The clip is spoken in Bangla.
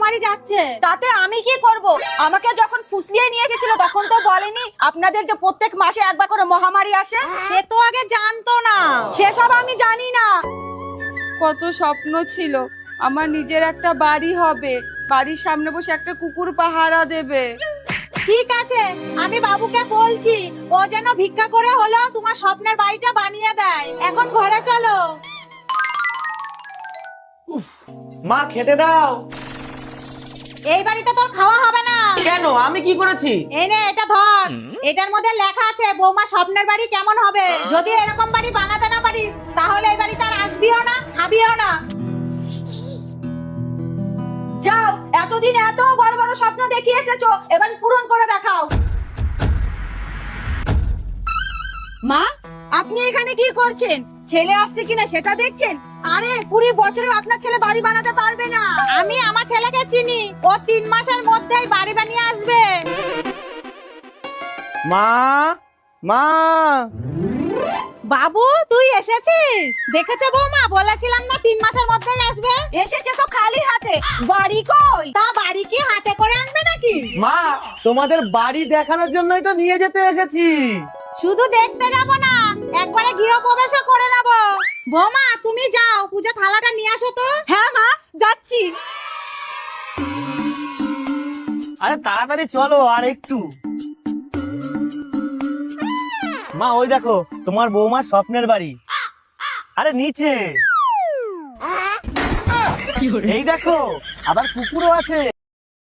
বাড়ি যাচ্ছে। তাতে আমি কি করব? আমাকে যখন ফুসলিয়ে নিয়ে এসেছিল তখন তো বলেনি আপনাদের যে প্রত্যেক মাসে একবার করে মহামারী আসে। সে তো আগে জানতো না। সেসব আমি জানি না। কত স্বপ্ন ছিল আমার নিজের একটা বাড়ি হবে, বাড়ির সামনে বসে একটা কুকুর পাহারা দেবে। ঠিক আছে, আমি বাবুকে বলছি ও যেন ভিক্ষা করে হলো তোমার স্বপ্নের বাড়িটা বানিয়ে দেয়। এখন ঘরে চলো। মা খেতে দাও। এই বাড়িতে তোর খাওয়া হবে না। কেন, আমি কি করেছি? এই নে, এটা ধর। এটার মধ্যে লেখা আছে বৌমা স্বপ্নের বাড়ি কেমন হবে। যদি এরকম বাড়ি বানাতে না পারিস তাহলে এই বাড়িতে আর আসবিও না, খাবিও না। যাও, এতদিন এত বড় বড় স্বপ্ন দেখিয়ে এসেছো, এবার পূরণ করে দেখাও। মা, আপনি এখানে কি করছেন? ছেলে আসছে কিনা সেটা দেখছেন? আরে 20 বছরে আপনার ছেলে বাড়ি বানাতে পারবে না। আমি আমার ছেলেকে চিনি, ও 3 মাসের মধ্যেই বাড়ি বানিয়ে আসবে। মা, মা। বাবু তুই এসেছিস? দেখেছো বৌমা, বলেছিলাম না 3 মাসের মধ্যেই আসবে। এসেছে তো খালি হাতে, বাড়ি কই? তা বাড়ি কি হাতে করে আনবে নাকি? মা, তোমাদের বাড়ি দেখানোর জন্যই তো নিয়ে যেতে এসেছি। শুধু দেখতে যাব না, একবারে গৃহপ্রবেশও করে নেব। বৌমা তুমি যাও, পূজা থালাটা নিয়ে আসো তো। হ্যাঁ মা, যাচ্ছি। আরে তাড়াতাড়ি চলো, আর একটু। মা, ওই দেখো তোমার বৌমার স্বপ্নের বাড়ি। আরে নিচে এই দেখো, আবার কুকুরও আছে।